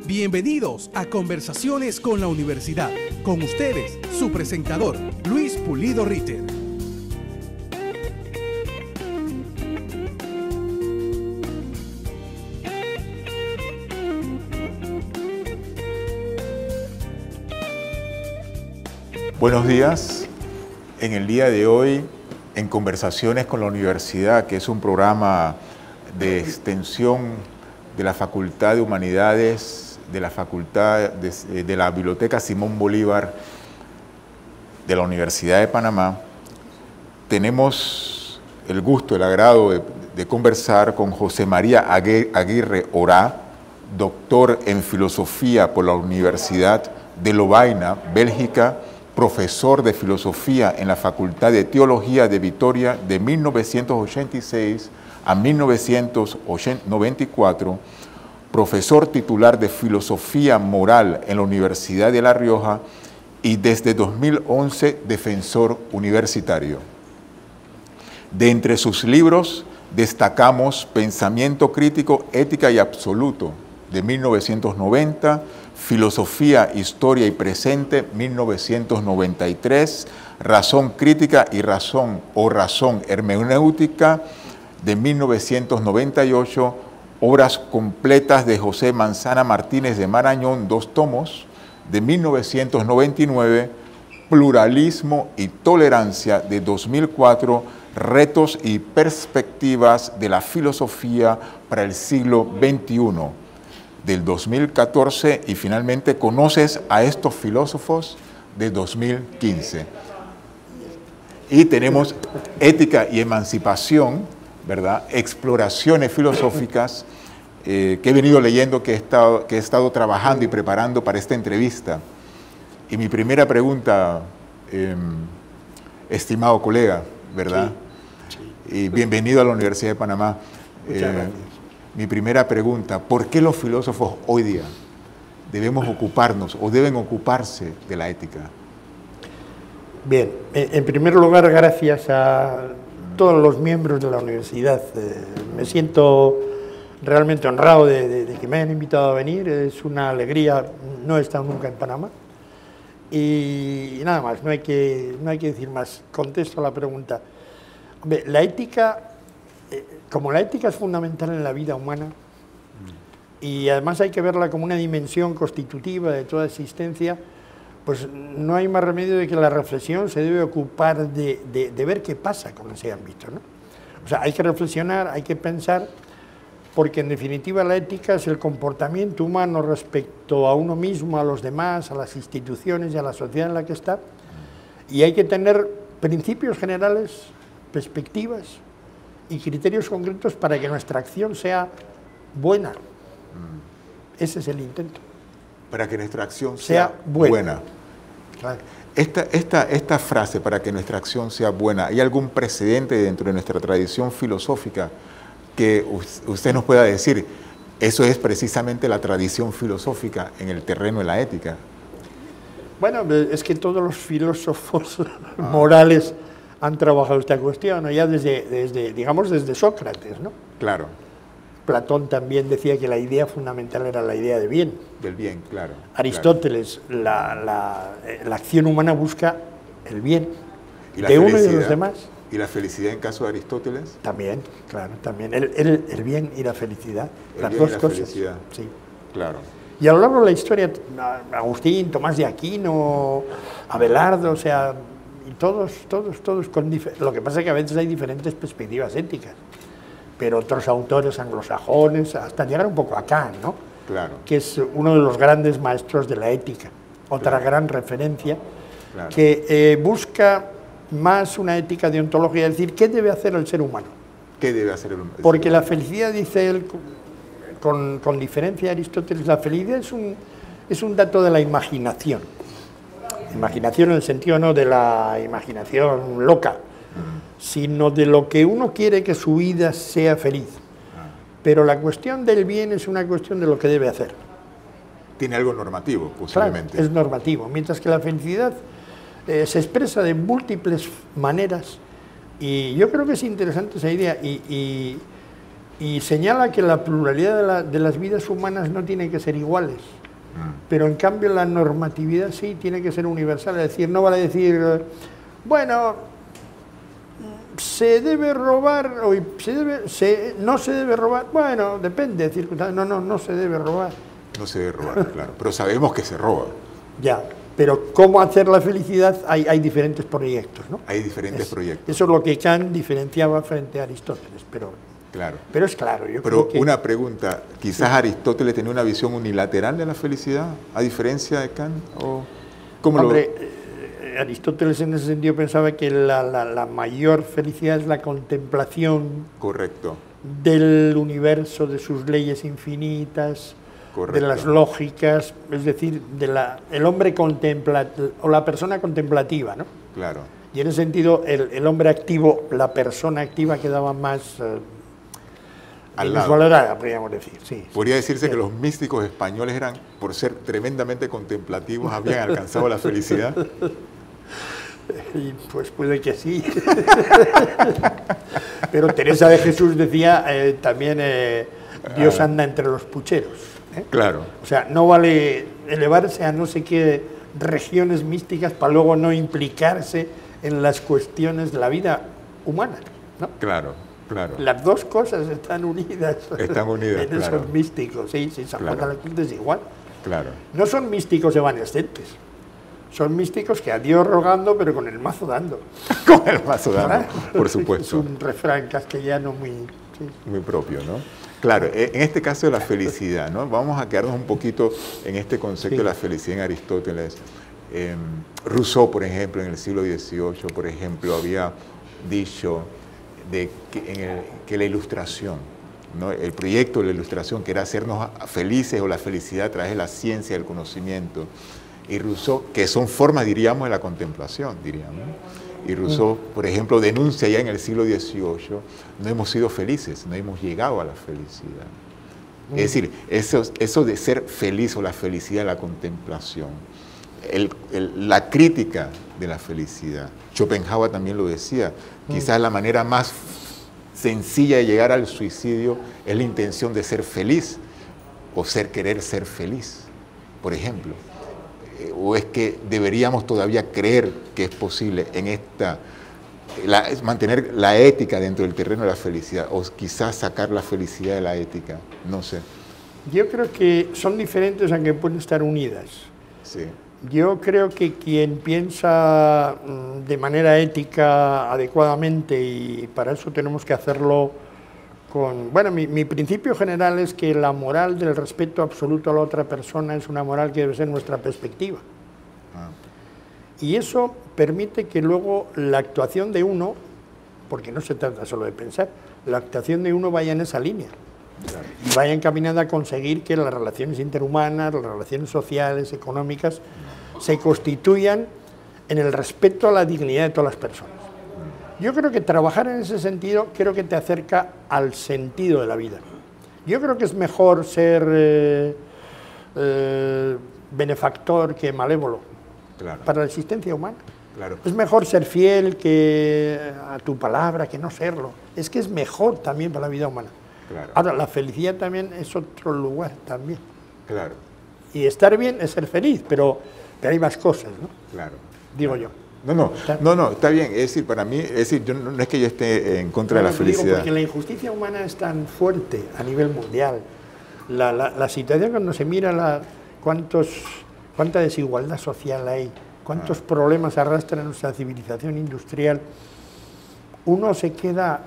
Bienvenidos a Conversaciones con la Universidad. Con ustedes, su presentador, Luis Pulido Ritter. Buenos días. En el día de hoy, en Conversaciones con la Universidad, que es un programa de extensión de la Facultad de Humanidades, de la Facultad de la Biblioteca Simón Bolívar de la Universidad de Panamá, tenemos el gusto, el agrado de conversar con José María Aguirre Orá, doctor en Filosofía por la Universidad de Lovaina, Bélgica, profesor de Filosofía en la Facultad de Teología de Vitoria de 1986 a 1994, profesor titular de Filosofía Moral en la Universidad de La Rioja y desde 2011 defensor universitario. De entre sus libros destacamos Pensamiento Crítico, Ética y Absoluto de 1990, Filosofía, Historia y Presente, 1993, Razón Crítica y Razón o Razón Hermenéutica, de 1998, Obras completas de José Manzana Martínez de Marañón, 2 tomos, de 1999, Pluralismo y Tolerancia, de 2004, Retos y Perspectivas de la Filosofía para el siglo XXI, del 2014, y finalmente Conoces a estos filósofos, de 2015. Y tenemos Ética y Emancipación, ¿verdad? Exploraciones filosóficas, que he venido leyendo, que he estado trabajando y preparando para esta entrevista. Y mi primera pregunta, estimado colega, ¿verdad? Sí, sí. Y bienvenido a la Universidad de Panamá. Muchas gracias. Mi primera pregunta, ¿por qué los filósofos hoy día debemos ocuparnos o deben ocuparse de la ética? Bien, en primer lugar, gracias a todos los miembros de la universidad. Me siento realmente honrado de que me hayan invitado a venir. Es una alegría, no he estado nunca en Panamá. Y nada más, no hay que decir más. Contesto a la pregunta. Hombre, la ética, como la ética es fundamental en la vida humana, y además hay que verla como una dimensión constitutiva de toda existencia, pues no hay más remedio de que la reflexión se debe ocupar de ver qué pasa con ese ámbito, ¿no? O sea, hay que reflexionar, hay que pensar, porque en definitiva la ética es el comportamiento humano respecto a uno mismo, a los demás, a las instituciones y a la sociedad en la que está, y hay que tener principios generales, perspectivas y criterios concretos para que nuestra acción sea buena. Ese es el intento. Para que nuestra acción sea buena. Claro. Esta frase, para que nuestra acción sea buena, ¿hay algún precedente dentro de nuestra tradición filosófica que usted nos pueda decir? Eso es precisamente la tradición filosófica en el terreno de la ética. Bueno, es que todos los filósofos morales han trabajado esta cuestión, ¿no? Ya desde Sócrates, ¿no? Claro. Platón también decía que la idea fundamental era la idea de bien. Del bien, claro. Aristóteles, claro. La acción humana busca el bien de uno y de los demás. ¿Y la felicidad en caso de Aristóteles? También, claro, también. El bien y la felicidad, las dos cosas. Felicidad. Sí. Claro. Y a lo largo de la historia, Agustín, Tomás de Aquino, Abelardo, o sea, y todos con lo que pasa es que a veces hay diferentes perspectivas éticas. Pero otros autores anglosajones, hasta llegar un poco a Kant, ¿no? Claro. Que es uno de los grandes maestros de la ética, otra gran referencia, que busca más una ética deontológica, es decir, ¿qué debe hacer el ser humano? ¿Qué debe hacer el ser humano? Porque la felicidad, dice él, con diferencia de Aristóteles, la felicidad es un dato de la imaginación. Imaginación en el sentido no de la imaginación loca, sino de lo que uno quiere que su vida sea feliz. Pero la cuestión del bien es una cuestión de lo que debe hacer. Tiene algo normativo, posiblemente. Claro, es normativo, mientras que la felicidad se expresa de múltiples maneras, y yo creo que es interesante esa idea, y y señala que la pluralidad de las vidas humanas no tiene que ser iguales, pero en cambio la normatividad sí tiene que ser universal, es decir, no vale decir, bueno, se debe robar o no se debe robar, bueno, depende de circunstancias, no se debe robar. No se debe robar, claro, pero sabemos que se roba. Ya, pero cómo hacer la felicidad, hay diferentes proyectos, ¿no? Hay diferentes proyectos. Eso es lo que Kant diferenciaba frente a Aristóteles, Claro. Pero es claro. Pero una pregunta, quizás Aristóteles tenía una visión unilateral de la felicidad, a diferencia de Kant, o ¿cómo Aristóteles en ese sentido pensaba que la mayor felicidad es la contemplación. Correcto. Del universo, de sus leyes infinitas, correcto, de las lógicas, es decir, el hombre contemplativo, o la persona contemplativa, ¿no? Claro. Y en ese sentido, el hombre activo, la persona activa quedaba más valorada, podríamos decir. Sí, podría decirse que los místicos españoles eran, por ser tremendamente contemplativos, habían alcanzado la felicidad. Y pues puede que sí. Pero Teresa de Jesús decía también, Dios anda entre los pucheros. Claro. O sea, no vale elevarse a no sé qué regiones místicas para luego no implicarse en las cuestiones de la vida humana, ¿no? Claro. Las dos cosas están unidas. Están unidas, en esos místicos, sí, San Juan de la Cruz es igual. Claro. No son místicos evanescentes. Son místicos que a Dios rogando, pero con el mazo dando. Con el mazo dando, por supuesto. Es un refrán castellano muy propio, ¿no? Claro, en este caso de la felicidad, ¿no? Vamos a quedarnos un poquito en este concepto de la felicidad en Aristóteles. Rousseau, por ejemplo, en el siglo XVIII, por ejemplo, había dicho que la ilustración, ¿no? El proyecto de la ilustración, que era hacernos felices, o la felicidad a través de la ciencia, del conocimiento, y Rousseau, que son formas, diríamos, de la contemplación, diríamos. Y Rousseau, por ejemplo, denuncia ya en el siglo XVIII, no hemos sido felices, no hemos llegado a la felicidad. Es decir, eso de ser feliz, o la felicidad, la contemplación, la crítica de la felicidad. Schopenhauer también lo decía, quizás la manera más sencilla de llegar al suicidio es la intención de ser feliz, o querer ser feliz, por ejemplo. ¿O es que deberíamos todavía creer que es posible mantener la ética dentro del terreno de la felicidad, o quizás sacar la felicidad de la ética? No sé. Yo creo que son diferentes, aunque pueden estar unidas. Sí. Yo creo que quien piensa de manera ética adecuadamente, y para eso tenemos que hacerlo con... Bueno, mi principio general es que la moral del respeto absoluto a la otra persona es una moral que debe ser nuestra perspectiva. Y eso permite que luego la actuación de uno, porque no se trata solo de pensar, la actuación de uno vaya en esa línea. Claro. Y vaya encaminada a conseguir que las relaciones interhumanas, las relaciones sociales, económicas, se constituyan en el respeto a la dignidad de todas las personas. Yo creo que trabajar en ese sentido, creo que te acerca al sentido de la vida. Yo creo que es mejor ser benefactor que malévolo, claro, para la existencia humana. Claro. Es mejor ser fiel a tu palabra que no serlo. Es que es mejor también para la vida humana. Claro. Ahora, la felicidad también es otro lugar también. Claro. Y estar bien es ser feliz, pero hay más cosas, ¿no? Claro. Digo yo. No, está bien. Es decir, para mí, no es que yo esté en contra de la felicidad. Digo, porque la injusticia humana es tan fuerte a nivel mundial. La situación, cuando se mira cuánta desigualdad social hay, cuántos problemas arrastra nuestra civilización industrial, uno se queda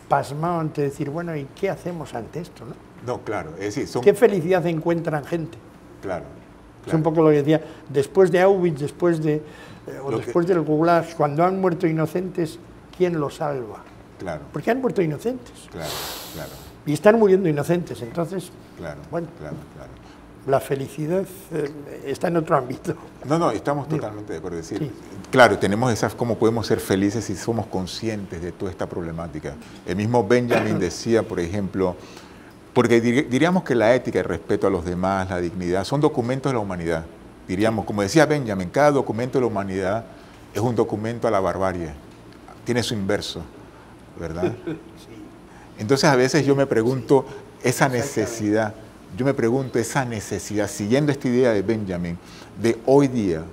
pasmado ante decir, bueno, ¿y qué hacemos ante esto, no? No, claro. Es decir, ¿qué felicidad encuentran gente? Claro. Es un poco lo que decía, después de Auschwitz, después del Gulag, cuando han muerto inocentes, ¿quién los salva? Claro. Porque han muerto inocentes. Claro. Y están muriendo inocentes, entonces, claro. La felicidad está en otro ámbito. No, estamos totalmente de acuerdo. Es decir, claro, tenemos cómo podemos ser felices si somos conscientes de toda esta problemática. El mismo Benjamin decía, por ejemplo, porque diríamos que la ética, el respeto a los demás, la dignidad, son documentos de la humanidad. Diríamos, como decía Benjamin, cada documento de la humanidad es un documento a la barbarie. Tiene su inverso, ¿verdad? Entonces a veces yo me pregunto esa necesidad, siguiendo esta idea de Benjamin, de hoy día,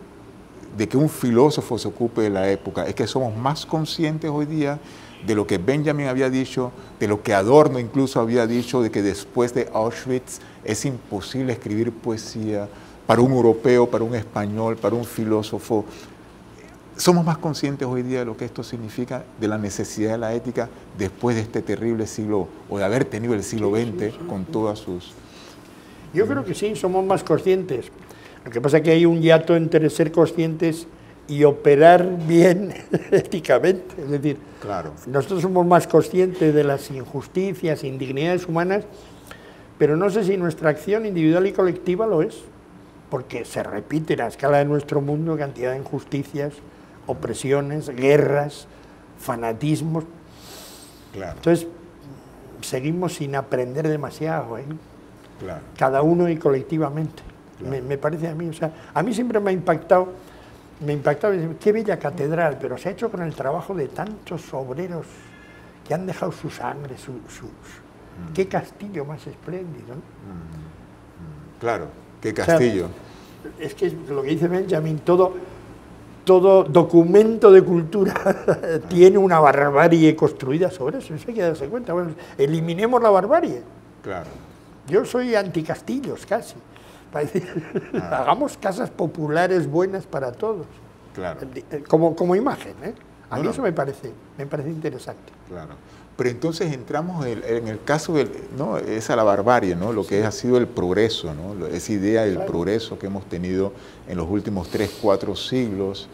de que un filósofo se ocupe de la época, es que somos más conscientes hoy día de lo que Benjamin había dicho, de lo que Adorno incluso había dicho, de que después de Auschwitz es imposible escribir poesía para un europeo, para un español, para un filósofo. Somos más conscientes hoy día de lo que esto significa, de la necesidad de la ética después de este terrible siglo, o de haber tenido el siglo XX con todas sus... Yo creo que sí, somos más conscientes. Lo que pasa es que hay un hiato entre ser conscientes y operar bien éticamente. Es decir, claro, nosotros somos más conscientes de las injusticias, indignidades humanas, pero no sé si nuestra acción individual y colectiva lo es, porque se repite a escala de nuestro mundo cantidad de injusticias, opresiones, guerras, fanatismos. claro. Entonces, seguimos sin aprender demasiado, ¿eh? Claro. Cada uno y colectivamente. Claro. Me parece a mí, o sea, a mí siempre me ha impactado, qué bella catedral, pero se ha hecho con el trabajo de tantos obreros que han dejado su sangre, qué castillo más espléndido, ¿no? Claro, qué castillo. O sea, es que lo que dice Benjamin, todo documento de cultura tiene una barbarie construida sobre eso hay que darse cuenta. Bueno, eliminemos la barbarie. Claro. Yo soy anticastillos casi, para decir, hagamos casas populares buenas para todos, Claro. como imagen, ¿eh? A mí No. eso me parece interesante. Claro. Pero entonces entramos en el caso de, ¿no? Esa la barbarie, ¿no? Lo que ha sido el progreso, ¿no? Esa idea del progreso que hemos tenido en los últimos 3, 4 siglos,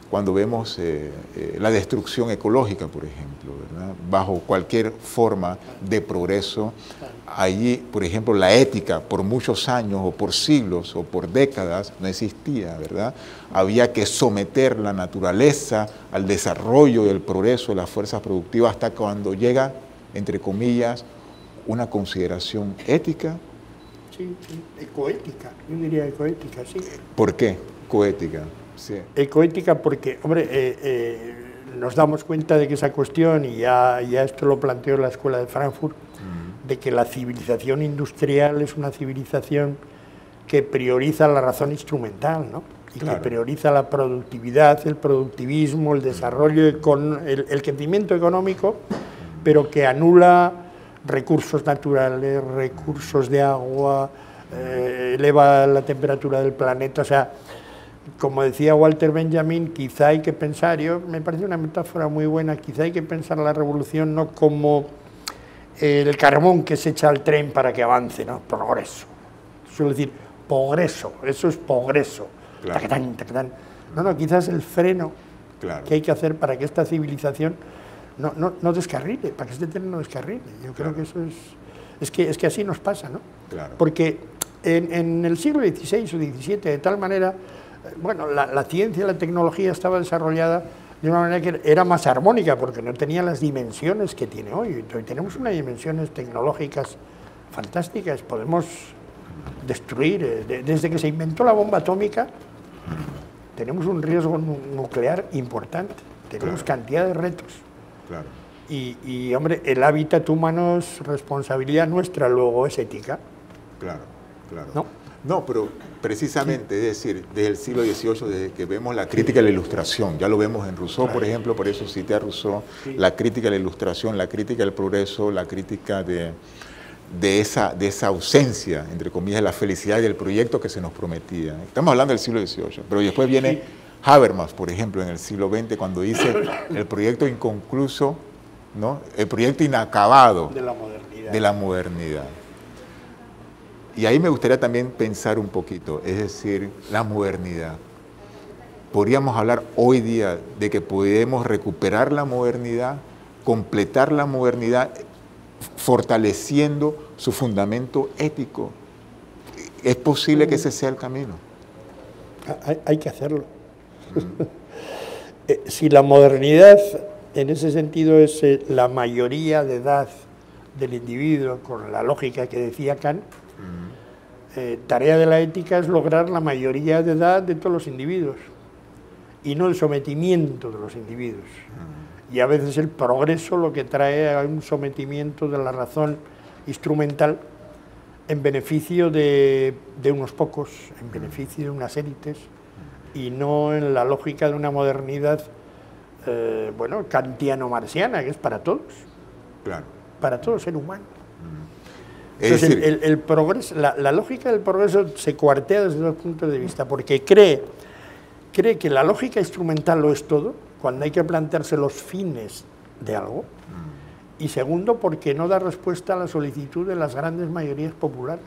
cuando vemos la destrucción ecológica, por ejemplo, ¿verdad? Bajo cualquier forma de progreso, allí, por ejemplo, la ética por muchos años o por siglos o por décadas no existía, ¿verdad? Había que someter la naturaleza al desarrollo del progreso de las fuerzas productivas hasta cuando llega, entre comillas, una consideración ética. Sí, ecoética, yo diría ecoética, sí. ¿Por qué? Coética. Sí. Ecoética porque, hombre, nos damos cuenta de que esa cuestión, y ya esto lo planteó la Escuela de Frankfurt, de que la civilización industrial es una civilización que prioriza la razón instrumental, ¿no? Y claro, que prioriza la productividad, el productivismo, el desarrollo, el crecimiento económico, pero que anula recursos naturales, recursos de agua, eleva la temperatura del planeta, o sea, como decía Walter Benjamin, quizá hay que pensar, me parece una metáfora muy buena, quizá hay que pensar la revolución no como el carbón que se echa al tren para que avance, ¿no? Progreso. Suelo decir, progreso, eso es progreso. Claro. Tacatán, tacatán. No, quizás el freno claro, que hay que hacer para que esta civilización no descarrile, para que este tren no descarrile. Yo creo que eso es que así nos pasa, ¿no? claro. Porque en el siglo XVI o XVII, de tal manera, bueno, la ciencia y la tecnología estaba desarrollada de una manera que era más armónica, porque no tenía las dimensiones que tiene hoy. Hoy tenemos unas dimensiones tecnológicas fantásticas, podemos destruir, desde que se inventó la bomba atómica, tenemos un riesgo nuclear importante, tenemos claro, cantidad de retos. Claro. Y, hombre, el hábitat humano es responsabilidad nuestra, luego es ética. Claro, claro. No, pero precisamente, es decir, desde el siglo XVIII, desde que vemos la crítica de la Ilustración, ya lo vemos en Rousseau, por ejemplo, por eso cité a Rousseau, la crítica de la Ilustración, la crítica del progreso, la crítica de esa ausencia, entre comillas, de la felicidad y del proyecto que se nos prometía. Estamos hablando del siglo XVIII, pero después viene Habermas, por ejemplo, en el siglo XX, cuando dice el proyecto inconcluso, ¿no? El proyecto inacabado de la modernidad. Y ahí me gustaría también pensar un poquito, es decir, la modernidad. Podríamos hablar hoy día de que podemos recuperar la modernidad, completar la modernidad, fortaleciendo su fundamento ético. ¿Es posible que ese sea el camino? Hay que hacerlo. Si la modernidad, en ese sentido, es la mayoría de edad del individuo, con la lógica que decía Kant, tarea de la ética es lograr la mayoría de edad de todos los individuos y no el sometimiento de los individuos. Y a veces el progreso lo que trae a un sometimiento de la razón instrumental en beneficio de unos pocos, en beneficio de unas élites, y no en la lógica de una modernidad, bueno, kantiano-marxiana, que es para todos, claro, para todo ser humano. Es Entonces, decir, el progreso, la lógica del progreso se cuartea desde dos puntos de vista, porque cree que la lógica instrumental lo es todo, cuando hay que plantearse los fines de algo, y segundo, porque no da respuesta a la solicitud de las grandes mayorías populares.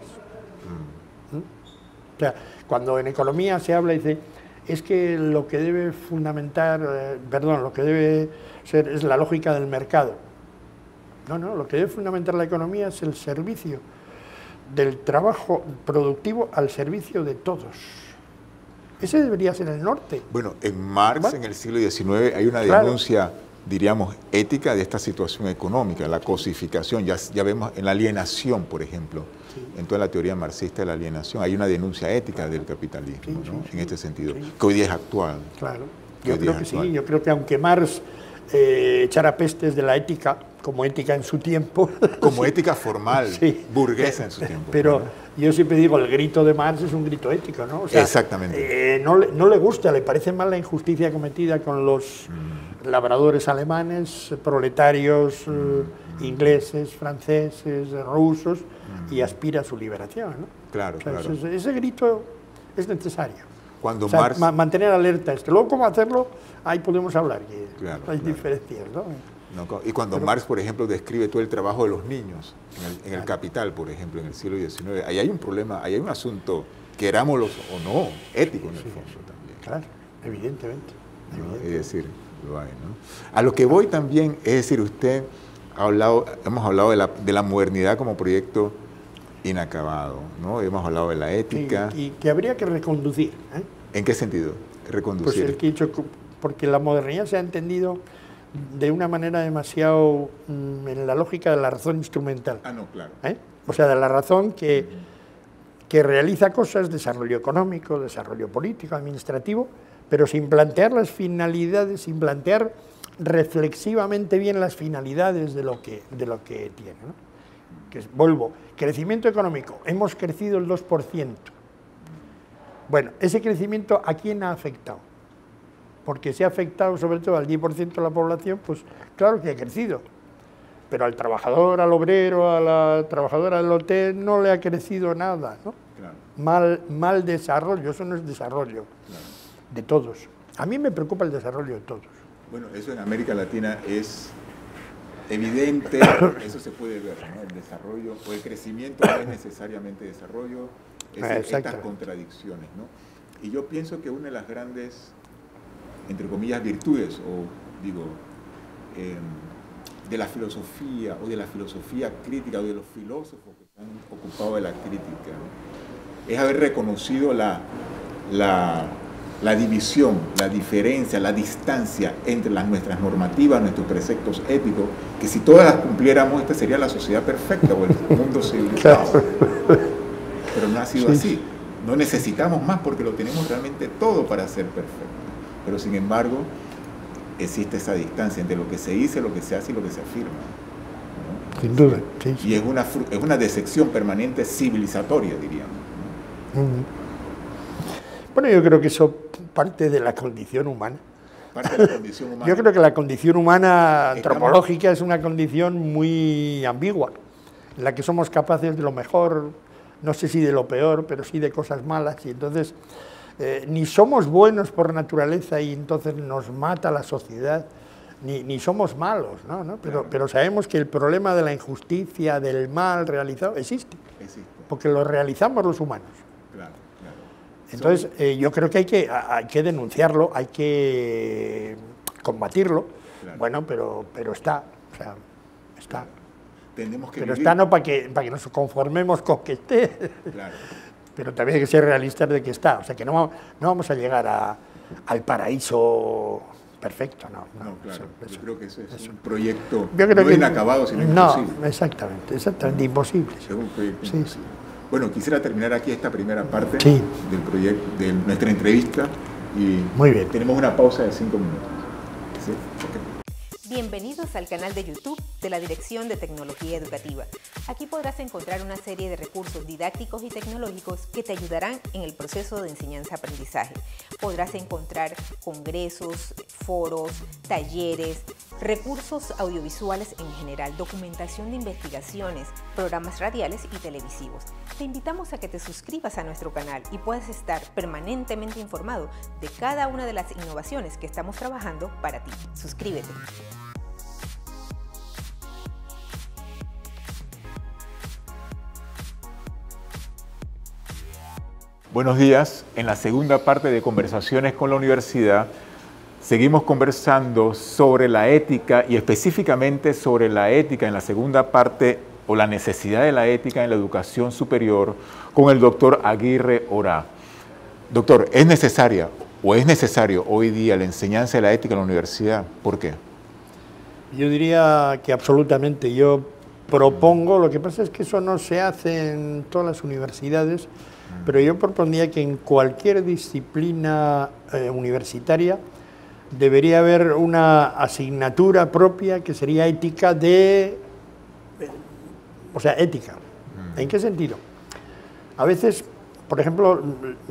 O sea, cuando en economía se habla y dice, es que lo que debe fundamentar, lo que debe ser es la lógica del mercado. No, lo que debe fundamentar la economía es el servicio del trabajo productivo al servicio de todos. Ese debería ser el norte. bueno, en Marx, en el siglo XIX, hay una Claro. denuncia, diríamos, ética de esta situación económica, la cosificación, ya vemos en la alienación, por ejemplo, en toda la teoría marxista de la alienación, hay una denuncia ética del capitalismo, Sí, ¿no? sí, En este sentido, sí. que hoy día es actual. Claro, Que yo hoy día creo que es actual. sí, yo creo que aunque Marx echara pestes de la ética, como ética en su tiempo, Como ética formal, Sí. burguesa en su tiempo. pero ¿no? yo siempre digo, el grito de Marx es un grito ético, ¿no? O sea, Exactamente. no le gusta, le parece mal la injusticia cometida con los labradores alemanes, proletarios ingleses, franceses, rusos, y aspira a su liberación, ¿no? Claro, O sea, claro. ese grito es necesario. Cuando O sea, Marx... mantener alerta esto. Luego, ¿cómo hacerlo? Ahí podemos hablar, que Claro, hay claro. diferencias, ¿no? Y cuando Marx, por ejemplo, describe todo el trabajo de los niños en el Capital, por ejemplo, en el siglo XIX, ahí hay un problema, ahí hay un asunto, querámoslo o no, ético en el fondo también. Claro, evidentemente. ¿No? Es decir, lo hay, ¿no? A lo que voy también, es decir, usted hemos hablado de la modernidad como proyecto inacabado, ¿no? Hemos hablado de la ética. Y que habría que reconducir. ¿eh? ¿En qué sentido? Pues Reconducir. el que he dicho, porque la modernidad se ha entendido de una manera demasiado en la lógica de la razón instrumental. Ah, no, claro. ¿eh? O sea, de la razón que realiza cosas, desarrollo económico, desarrollo político, administrativo, pero sin plantear las finalidades, sin plantear reflexivamente bien las finalidades de lo que tiene, ¿no? Vuelvo, crecimiento económico, hemos crecido el 2%. Bueno, ese crecimiento, ¿a quién ha afectado? Porque se ha afectado sobre todo al 10% de la población, pues claro que ha crecido. Pero al trabajador, al obrero, a la trabajadora del hotel no le ha crecido nada, ¿no? Claro. Mal desarrollo, eso no es desarrollo de todos. A mí me preocupa el desarrollo de todos. Bueno, eso en América Latina es evidente, eso se puede ver, ¿no? El desarrollo o el crecimiento no es necesariamente desarrollo, es estas Exactamente. contradicciones, ¿no? Y yo pienso que una de las grandes, entre comillas, virtudes, o digo, de la filosofía, o de la filosofía crítica, o de los filósofos que se han ocupado de la crítica, ¿no? Es haber reconocido la división, la diferencia, la distancia entre nuestras normativas, nuestros preceptos éticos, que si todas las cumpliéramos, esta sería la sociedad perfecta o el mundo civilizado. Pero no ha sido así. No necesitamos más porque lo tenemos realmente todo para ser perfecto. Pero sin embargo, existe esa distancia entre lo que se dice, lo que se hace y lo que se afirma, ¿no? Sin duda, sí. Y es una decepción permanente civilizatoria, diríamos, ¿no? Bueno, yo creo que eso parte de la condición humana. Parte de la condición humana. Yo creo que la condición humana antropológica es una condición muy ambigua, en la que somos capaces de lo mejor, no sé si de lo peor, pero sí de cosas malas, y entonces ni somos buenos por naturaleza y entonces nos mata la sociedad, ni somos malos, ¿no? Pero sabemos que el problema de la injusticia, del mal realizado, existe, porque lo realizamos los humanos. Claro. Entonces, yo creo que hay que denunciarlo, hay que combatirlo, Claro. bueno, pero está, o sea, está. Tenemos que Pero vivir. está no para que nos conformemos con que esté, Claro. pero también hay que ser realistas de que está, o sea, que no vamos a llegar al paraíso perfecto, no. No, claro. Eso. Yo creo que eso es un proyecto Yo creo no que inacabado, sino no, imposible. exactamente, imposible. Es un proyecto Sí. imposible. Bueno, quisiera terminar aquí esta primera parte Sí. del proyecto, de nuestra entrevista. Y Muy bien. tenemos una pausa de 5 minutos. ¿Sí? Ok. Bienvenidos al canal de YouTube de la Dirección de Tecnología Educativa. Aquí podrás encontrar una serie de recursos didácticos y tecnológicos que te ayudarán en el proceso de enseñanza-aprendizaje. Podrás encontrar congresos, foros, talleres, recursos audiovisuales en general, documentación de investigaciones, programas radiales y televisivos. Te invitamos a que te suscribas a nuestro canal y puedas estar permanentemente informado de cada una de las innovaciones que estamos trabajando para ti. Suscríbete. Buenos días. En la segunda parte de Conversaciones con la Universidad, seguimos conversando sobre la ética y específicamente sobre la ética en la segunda parte o la necesidad de la ética en la educación superior con el doctor Aguirre Orá. Doctor, ¿es necesaria o es necesario hoy día la enseñanza de la ética en la universidad? ¿Por qué? Yo diría que absolutamente. Yo propongo, lo que pasa es que eso no se hace en todas las universidades, pero yo propondría que en cualquier disciplina universitaria debería haber una asignatura propia que sería ética ética. ¿En qué sentido? A veces, por ejemplo,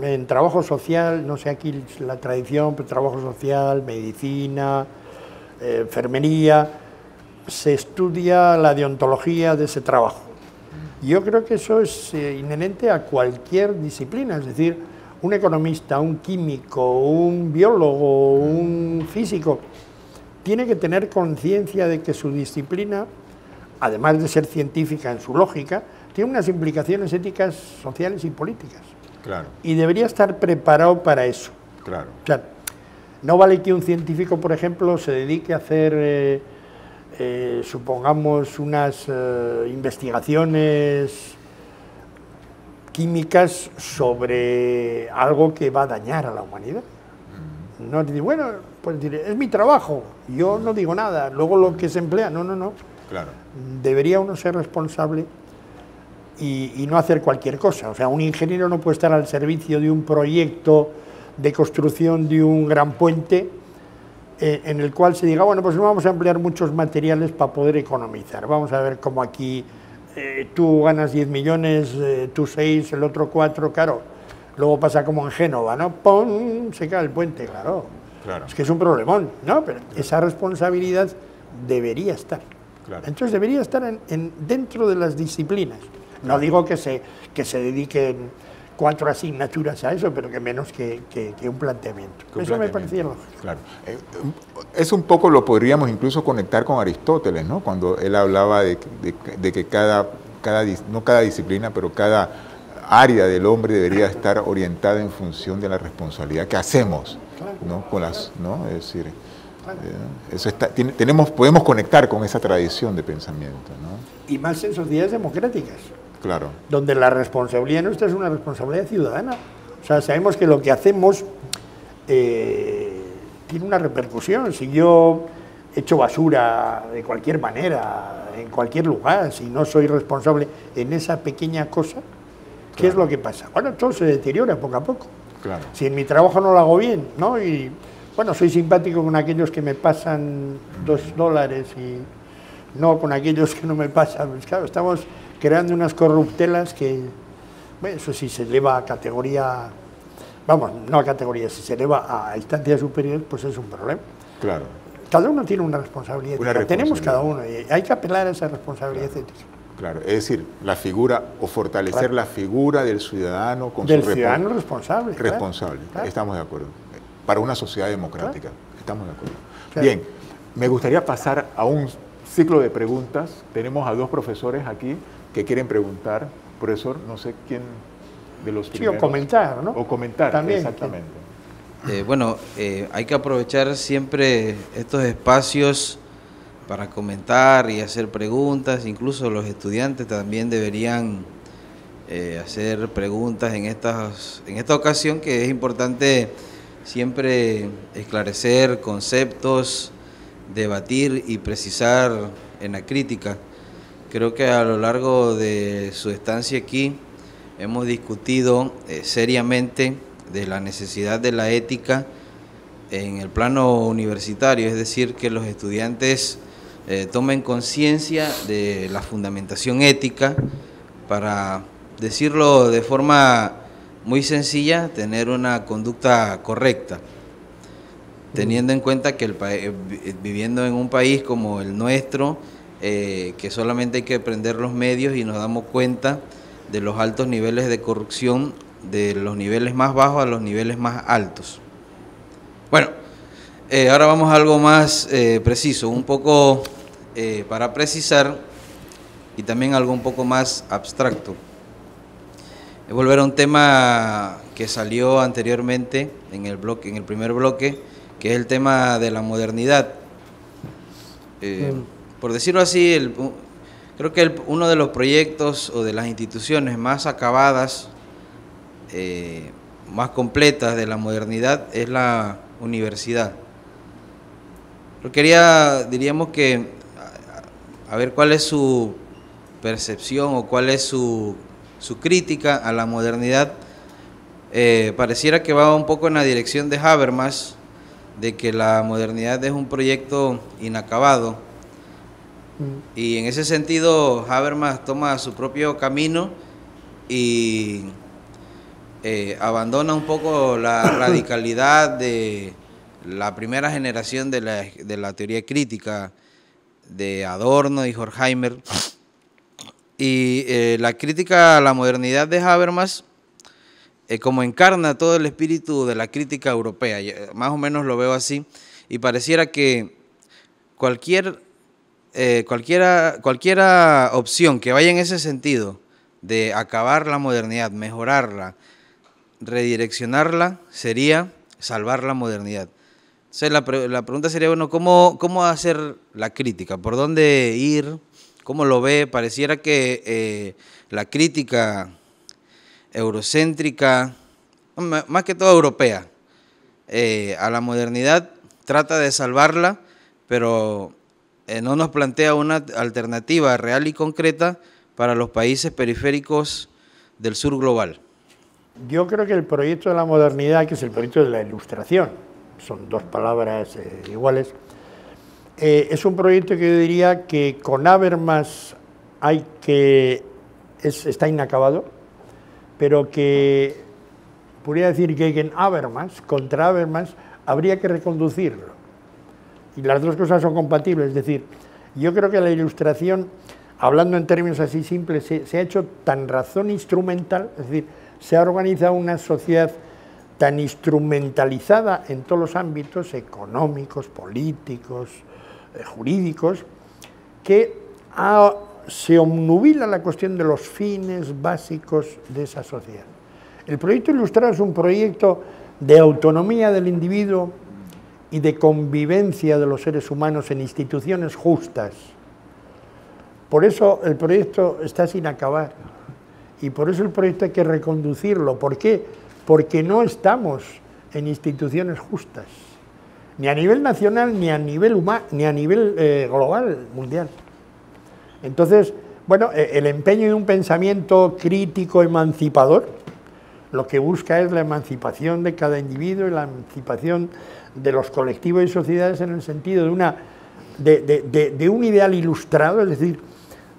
en trabajo social, no sé aquí la tradición, pero trabajo social, medicina, enfermería, se estudia la deontología de ese trabajo. Yo creo que eso es inherente a cualquier disciplina, es decir, un economista, un químico, un biólogo, un físico, tiene que tener conciencia de que su disciplina, además de ser científica en su lógica, tiene unas implicaciones éticas, sociales y políticas. Claro. Y debería estar preparado para eso. Claro. Claro. No vale que un científico, por ejemplo, se dedique a hacer, supongamos, unas investigaciones químicas sobre algo que va a dañar a la humanidad. No dice, bueno, pues decir, es mi trabajo, yo no digo nada, luego lo que se emplea, no. Claro. Debería uno ser responsable y no hacer cualquier cosa. O sea, un ingeniero no puede estar al servicio de un proyecto de construcción de un gran puente en el cual se diga, bueno, pues no vamos a emplear muchos materiales para poder economizar. Vamos a ver cómo aquí tú ganas 10 millones, tú 6, el otro 4, claro. Luego pasa como en Génova, ¿no? ¡Pum! Se cae el puente, claro. Claro. Es que es un problemón, ¿no? Pero esa responsabilidad debería estar. Claro. Entonces debería estar dentro de las disciplinas. No digo que se dediquen 4 asignaturas a eso, pero que menos que un planteamiento. Eso me parecía lógico. Claro. Eso un poco lo podríamos incluso conectar con Aristóteles, ¿no? Cuando él hablaba de que no cada disciplina, pero cada área del hombre debería estar orientada en función de la responsabilidad que hacemos, claro, ¿no? Con las, ¿no? Es decir, claro, eso está, podemos conectar con esa tradición de pensamiento, ¿no? Y más en sociedades democráticas. Claro. Donde la responsabilidad nuestra es una responsabilidad ciudadana. O sea, sabemos que lo que hacemos tiene una repercusión. Si yo echo basura de cualquier manera, en cualquier lugar, si no soy responsable en esa pequeña cosa, ¿qué claro es lo que pasa? Bueno, todo se deteriora poco a poco. Claro. Si en mi trabajo no lo hago bien, ¿no? Y bueno, soy simpático con aquellos que me pasan $2 y no con aquellos que no me pasan. Pues claro, estamos creando unas corruptelas que, bueno, eso sí se eleva a categoría, vamos, no a categoría, si se eleva a instancias superiores, pues es un problema. Claro. Cada uno tiene una responsabilidad ética. Tenemos cada uno, y hay que apelar a esa responsabilidad ética. Claro, es decir, la figura o fortalecer claro la figura del ciudadano con del ciudadano responsable. Responsable, claro. Estamos de acuerdo. Para una sociedad democrática, claro, estamos de acuerdo. Claro. Bien, me gustaría pasar a un ciclo de preguntas. Tenemos a 2 profesores aquí que quieren preguntar. Profesor, no sé quién de los primeros. Sí, o comentar, ¿no? O comentar, también, exactamente. Hay que aprovechar siempre estos espacios para comentar y hacer preguntas. Incluso los estudiantes también deberían hacer preguntas en esta ocasión, que es importante siempre esclarecer conceptos, debatir y precisar en la crítica. Creo que a lo largo de su estancia aquí hemos discutido seriamente de la necesidad de la ética en el plano universitario, es decir, que los estudiantes tomen conciencia de la fundamentación ética para, decirlo de forma muy sencilla, tener una conducta correcta, teniendo en cuenta que viviendo en un país como el nuestro, que solamente hay que prender los medios y nos damos cuenta de los altos niveles de corrupción, de los niveles más bajos a los niveles más altos. Bueno, ahora vamos a algo más preciso, un poco para precisar y también algo un poco más abstracto. Volver a un tema que salió anteriormente en el primer bloque, que es el tema de la modernidad. Por decirlo así, creo que uno de los proyectos o de las instituciones más acabadas, más completas de la modernidad es la universidad. Pero diríamos que, a ver cuál es su percepción o cuál es su crítica a la modernidad. Pareciera que va un poco en la dirección de Habermas, de que la modernidad es un proyecto inacabado. Y en ese sentido Habermas toma su propio camino y abandona un poco la radicalidad de la primera generación de la teoría crítica de Adorno y Horkheimer. Y la crítica a la modernidad de Habermas como encarna todo el espíritu de la crítica europea, más o menos lo veo así, y pareciera que cualquiera opción que vaya en ese sentido de acabar la modernidad, mejorarla, redireccionarla, sería salvar la modernidad. Entonces la pregunta sería, bueno, ¿cómo hacer la crítica? ¿Por dónde ir? ¿Cómo lo ve? Pareciera que la crítica eurocéntrica, más que todo europea, a la modernidad trata de salvarla, pero no nos plantea una alternativa real y concreta para los países periféricos del sur global. Yo creo que el proyecto de la modernidad, que es el proyecto de la Ilustración, son dos palabras iguales, es un proyecto que yo diría que con Habermas está inacabado, pero que podría decir que en Habermas, contra Habermas, habría que reconducirlo. Y las dos cosas son compatibles, es decir, yo creo que la Ilustración, hablando en términos así simples, se ha hecho tan razón instrumental, es decir, se ha organizado una sociedad tan instrumentalizada en todos los ámbitos económicos, políticos, jurídicos, que se obnubila la cuestión de los fines básicos de esa sociedad. El proyecto ilustrado es un proyecto de autonomía del individuo y de convivencia de los seres humanos en instituciones justas. Por eso el proyecto está sin acabar y por eso el proyecto hay que reconducirlo. ¿Por qué? Porque no estamos en instituciones justas, ni a nivel nacional, ni a nivel global, mundial. Entonces, bueno, el empeño de un pensamiento crítico emancipador, lo que busca es la emancipación de cada individuo y la emancipación de los colectivos y sociedades en el sentido de un ideal ilustrado, es decir,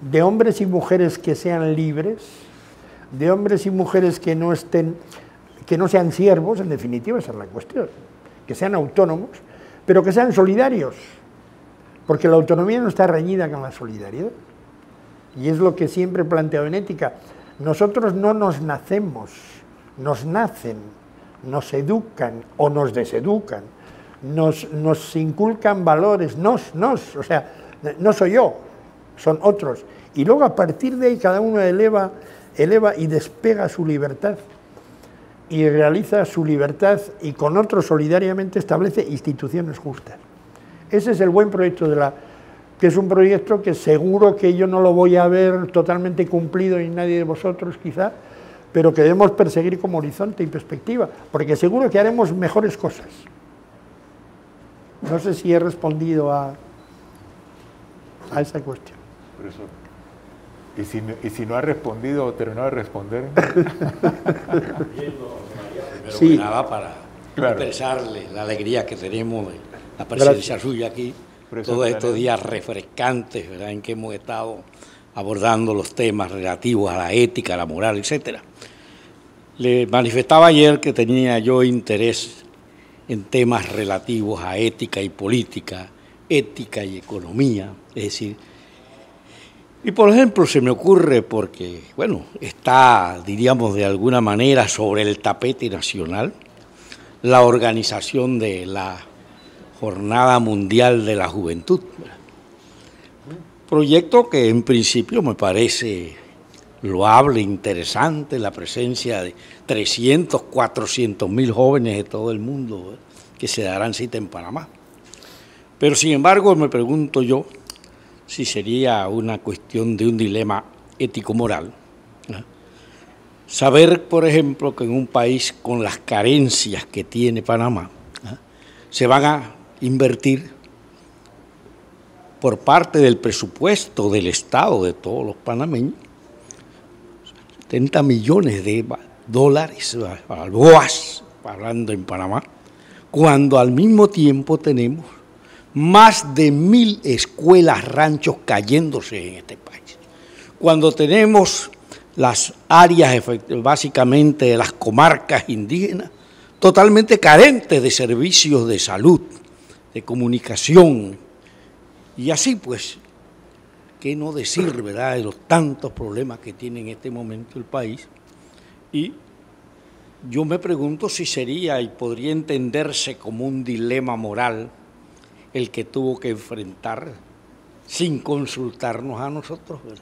de hombres y mujeres que sean libres, de hombres y mujeres que no sean siervos, en definitiva esa es la cuestión, que sean autónomos, pero que sean solidarios, porque la autonomía no está reñida con la solidaridad, y es lo que siempre he planteado en ética. Nosotros no nos nacemos, nos nacen, nos educan o nos deseducan, nos inculcan valores, o sea, no soy yo, son otros, y luego a partir de ahí cada uno eleva y despega su libertad, y realiza su libertad y con otros solidariamente establece instituciones justas. Ese es el buen proyecto que es un proyecto que seguro que yo no lo voy a ver totalmente cumplido y nadie de vosotros quizá, pero que debemos perseguir como horizonte y perspectiva, porque seguro que haremos mejores cosas. No sé si he respondido a esa cuestión. Profesor, ¿y si no ha respondido o terminado de responder? Primero Sí. que nada, para Claro. Expresarle la alegría que tenemos de la presencia suya aquí, todos estos días refrescantes, ¿verdad?, en que hemos estado abordando los temas relativos a la ética, a la moral, etcétera. Le manifestaba ayer que tenía yo interés en temas relativos a ética y política, ética y economía, es decir, y por ejemplo se me ocurre porque, bueno, está, diríamos de alguna manera, sobre el tapete nacional la organización de la Jornada Mundial de la Juventud, proyecto que en principio me parece loable, interesante, la presencia de 300, 400 mil jóvenes de todo el mundo que se darán cita en Panamá. Pero sin embargo me pregunto yo si sería una cuestión de un dilema ético-moral, ¿no? Saber, por ejemplo, que en un país con las carencias que tiene Panamá, ¿no?, se van a invertir por parte del presupuesto del Estado de todos los panameños 70 millones de dólares, balboas, hablando en Panamá, cuando al mismo tiempo tenemos más de 1000 escuelas, ranchos cayéndose en este país. Cuando tenemos las áreas, básicamente de las comarcas indígenas, totalmente carentes de servicios de salud, de comunicación, y así pues, ¿qué no decir, verdad?, de los tantos problemas que tiene en este momento el país? Y yo me pregunto si sería y podría entenderse como un dilema moral el que tuvo que enfrentar, sin consultarnos a nosotros, ¿verdad?,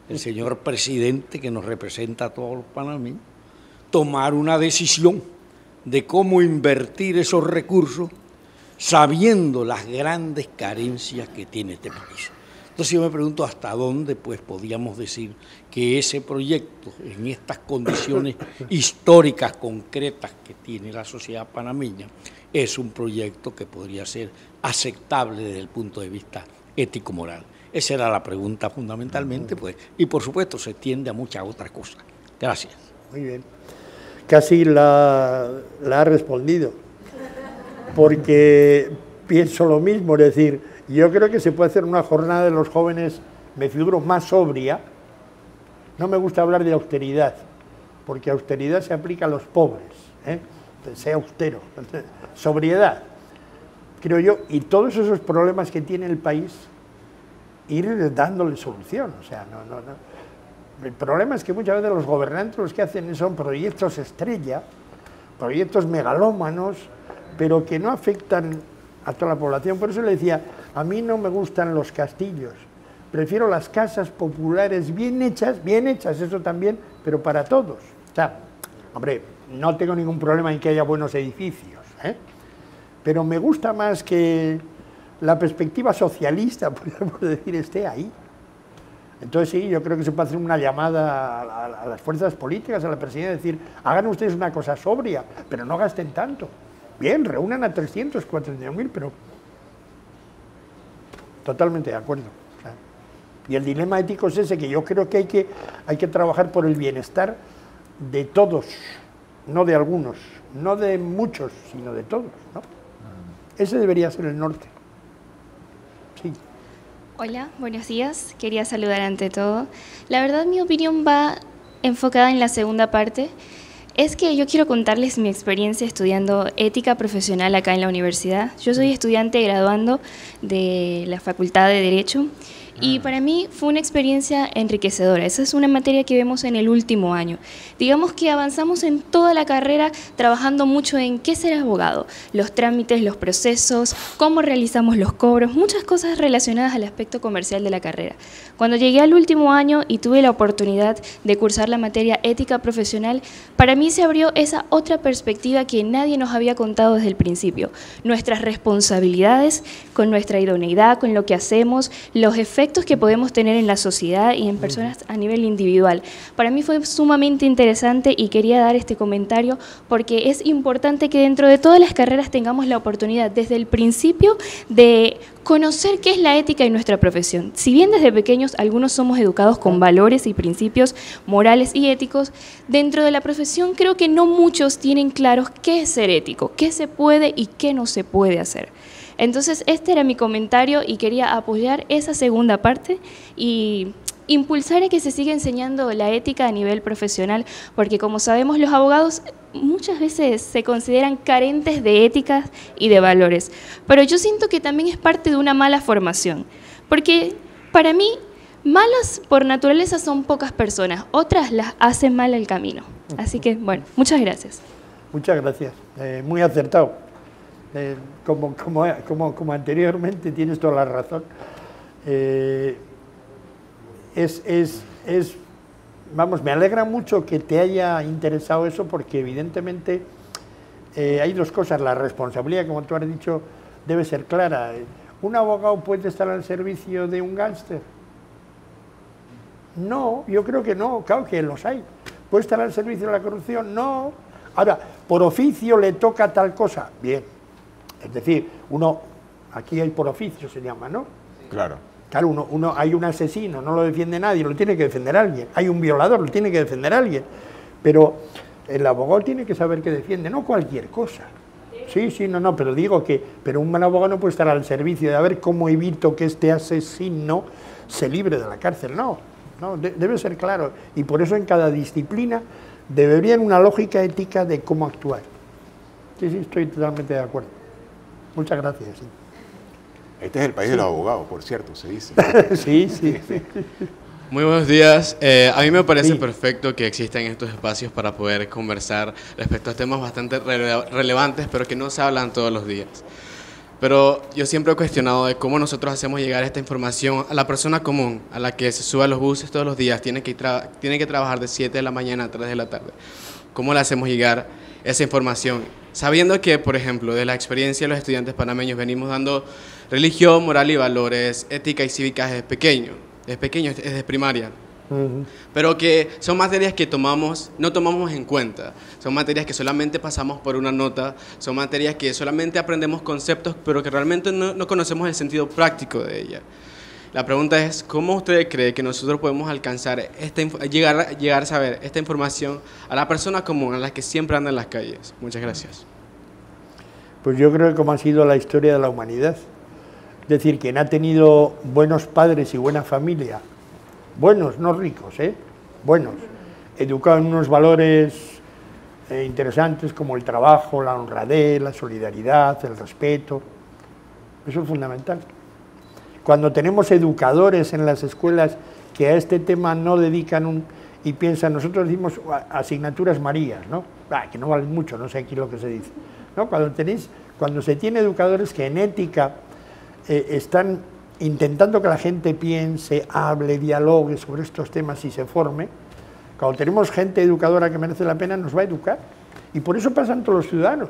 el señor presidente que nos representa a todos los panameños, tomar una decisión de cómo invertir esos recursos sabiendo las grandes carencias que tiene este país. Entonces yo me pregunto hasta dónde pues podíamos decir que ese proyecto, en estas condiciones históricas concretas que tiene la sociedad panameña, es un proyecto que podría ser aceptable desde el punto de vista ético-moral. Esa era la pregunta fundamentalmente, pues, y por supuesto se tiende a muchas otras cosas. Gracias. Muy bien. Casi la ha respondido, porque pienso lo mismo, es decir, yo creo que se puede hacer una jornada de los jóvenes, me figuro, más sobria. No me gusta hablar de austeridad, porque austeridad se aplica a los pobres, ¿eh? Entonces, sea austero. Entonces, sobriedad, creo yo, y todos esos problemas que tiene el país, ir dándole solución. O sea, no. El problema es que muchas veces los gobernantes los que hacen son proyectos estrella, proyectos megalómanos, pero que no afectan a toda la población. Por eso le decía, a mí no me gustan los castillos, prefiero las casas populares bien hechas, eso también, pero para todos. O sea, hombre, no tengo ningún problema en que haya buenos edificios, ¿eh? Pero me gusta más que la perspectiva socialista, podríamos decir, esté ahí. Entonces sí, yo creo que se puede hacer una llamada a las fuerzas políticas, a la presidencia, decir, hagan ustedes una cosa sobria, pero no gasten tanto. Bien, reúnan a 300, 400.000, pero totalmente de acuerdo. O sea, y el dilema ético es ese, que yo creo que hay que trabajar por el bienestar de todos, no de algunos, no de muchos, sino de todos, ¿no? Ese debería ser el norte. Sí. Hola, buenos días. Quería saludar ante todo. La verdad, mi opinión va enfocada en la segunda parte. Es que yo quiero contarles mi experiencia estudiando ética profesional acá en la universidad. Yo soy estudiante graduando de la Facultad de Derecho y para mí fue una experiencia enriquecedora. Esa es una materia que vemos en el último año. Digamos que avanzamos en toda la carrera trabajando mucho en qué ser abogado, los trámites, los procesos, cómo realizamos los cobros, muchas cosas relacionadas al aspecto comercial de la carrera. Cuando llegué al último año y tuve la oportunidad de cursar la materia ética profesional, para mí se abrió esa otra perspectiva que nadie nos había contado desde el principio. Nuestras responsabilidades con nuestra idoneidad, con lo que hacemos, los efectos efectos que podemos tener en la sociedad y en personas a nivel individual. Para mí fue sumamente interesante y quería dar este comentario porque es importante que dentro de todas las carreras tengamos la oportunidad desde el principio de conocer qué es la ética en nuestra profesión. Si bien desde pequeños algunos somos educados con valores y principios morales y éticos, dentro de la profesión creo que no muchos tienen claros qué es ser ético, qué se puede y qué no se puede hacer. Entonces, este era mi comentario y quería apoyar esa segunda parte y impulsar a que se siga enseñando la ética a nivel profesional, porque como sabemos, los abogados muchas veces se consideran carentes de ética y de valores, pero yo siento que también es parte de una mala formación, porque para mí, malas por naturaleza son pocas personas, otras las hacen mal el camino. Así que, bueno, muchas gracias. Muchas gracias, muy acertado. Como anteriormente, tienes toda la razón. Vamos, me alegra mucho que te haya interesado eso, porque evidentemente hay dos cosas. La responsabilidad, como tú has dicho, debe ser clara. ¿Un abogado puede estar al servicio de un gángster? No, yo creo que no, claro que los hay. ¿Puede estar al servicio de la corrupción? No. Ahora, por oficio le toca tal cosa, bien. Es decir, aquí hay por oficio, se llama, ¿no? Claro. Claro, hay un asesino, no lo defiende nadie, lo tiene que defender alguien. Hay un violador, lo tiene que defender alguien. Pero el abogado tiene que saber que defiende, no cualquier cosa. Sí, no, pero digo pero un buen abogado no puede estar al servicio de a ver cómo evito que este asesino se libre de la cárcel. No, debe ser claro. Y por eso en cada disciplina debería haber una lógica ética de cómo actuar. Sí, estoy totalmente de acuerdo. Muchas gracias. Sí. Este es el país de los abogados, por cierto, se dice. Sí. Muy buenos días. A mí me parece perfecto que existan estos espacios para poder conversar respecto a temas bastante relevantes, pero que no se hablan todos los días. Pero yo siempre he cuestionado de cómo nosotros hacemos llegar esta información a la persona común, a la que se sube a los buses todos los días, tiene que trabajar de 7 de la mañana a 3 de la tarde. ¿Cómo le hacemos llegar esa información? Sabiendo que, por ejemplo, de la experiencia de los estudiantes panameños venimos dando religión, moral y valores, ética y cívica desde pequeño, desde primaria. Pero que son materias que no tomamos en cuenta, son materias que solamente pasamos por una nota, son materias que solamente aprendemos conceptos, pero que realmente no conocemos el sentido práctico de ellas. La pregunta es, ¿cómo usted cree que nosotros podemos alcanzar, llegar a saber esta información a la persona común, a la que siempre anda en las calles? Muchas gracias. Pues yo creo que como ha sido la historia de la humanidad, es decir, quien ha tenido buenos padres y buena familia, buenos, no ricos, buenos, educados en unos valores interesantes como el trabajo, la honradez, la solidaridad, el respeto, eso es fundamental. Cuando tenemos educadores en las escuelas que a este tema no dedican y piensan, nosotros decimos asignaturas Marías, ¿no? Que no valen mucho, no sé aquí lo que se dice. ¿No? Cuando se tiene educadores que en ética están intentando que la gente piense, hable, dialogue sobre estos temas y se forme, cuando tenemos gente educadora que merece la pena, nos va a educar. Y por eso pasan todos los ciudadanos.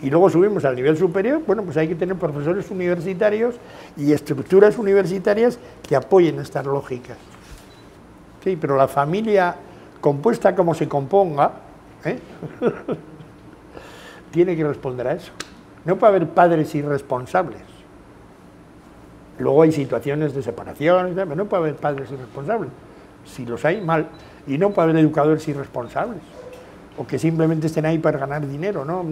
Y luego subimos al nivel superior, bueno, pues hay que tener profesores universitarios y estructuras universitarias que apoyen estas lógicas. Sí, pero la familia, compuesta como se componga, tiene que responder a eso. No puede haber padres irresponsables. Luego hay situaciones de separación, pero no puede haber padres irresponsables. Si los hay, mal. Y no puede haber educadores irresponsables. O que simplemente estén ahí para ganar dinero. No.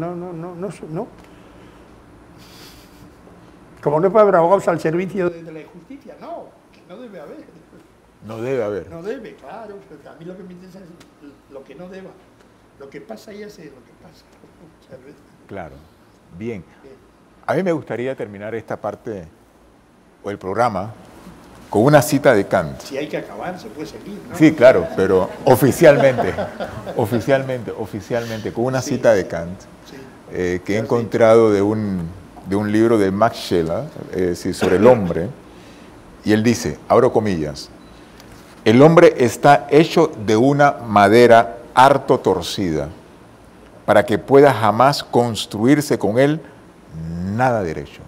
Como no puede haber abogados al servicio de la justicia, no debe haber. No debe haber. No debe, claro. Pero a mí lo que me interesa es lo que no deba. Lo que pasa ya sé lo que pasa. Claro. Bien. A mí me gustaría terminar esta parte o el programa con una cita de Kant. Si hay que acabar, se puede seguir, ¿no? Sí, claro, pero oficialmente, con una cita de Kant, que he encontrado de un libro de Max Scheler, sobre el hombre, y él dice, abro comillas, el hombre está hecho de una madera harto torcida, para que pueda jamás construirse con él nada derecho.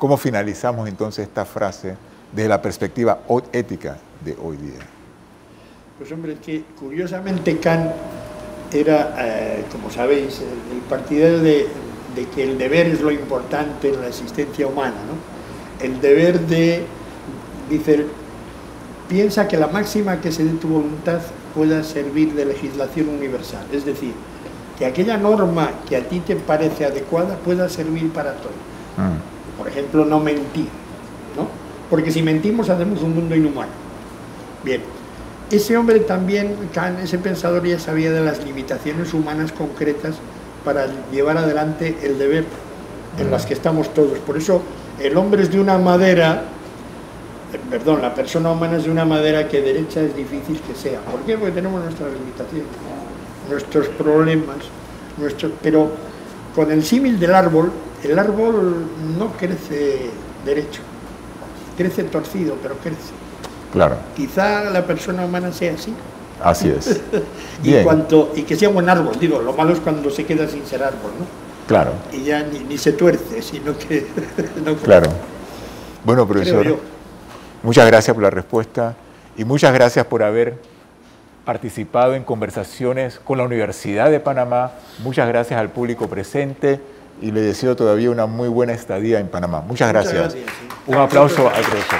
¿Cómo finalizamos entonces esta frase desde la perspectiva ética de hoy día? Pues hombre, es que curiosamente Kant era, como sabéis, el partidario de que el deber es lo importante en la existencia humana, ¿no? El deber de, dice, piensa que la máxima que se dé tu voluntad pueda servir de legislación universal, es decir, que aquella norma que a ti te parece adecuada pueda servir para todo. Por ejemplo, no mentir, ¿no? Porque si mentimos hacemos un mundo inhumano. Bien, ese hombre también, Kant, ese pensador, ya sabía de las limitaciones humanas concretas para llevar adelante el deber en las que estamos todos. Por eso el hombre es de una madera, perdón, la persona humana es de una madera que derecha es difícil que sea. ¿Por qué? Porque tenemos nuestras limitaciones, nuestros problemas, pero con el símil del árbol, el árbol no crece derecho, crece torcido, pero crece. Claro. Quizá la persona humana sea así. Así es. y que sea un buen árbol, digo, lo malo es cuando se queda sin ser árbol, ¿no? Claro. Y ya ni se tuerce, sino que... no, claro. Bueno, profesor, muchas gracias por la respuesta y muchas gracias por haber participado en conversaciones con la Universidad de Panamá. Muchas gracias al público presente y le deseo todavía una muy buena estadía en Panamá. Muchas gracias. Sí. Un aplauso al profesor.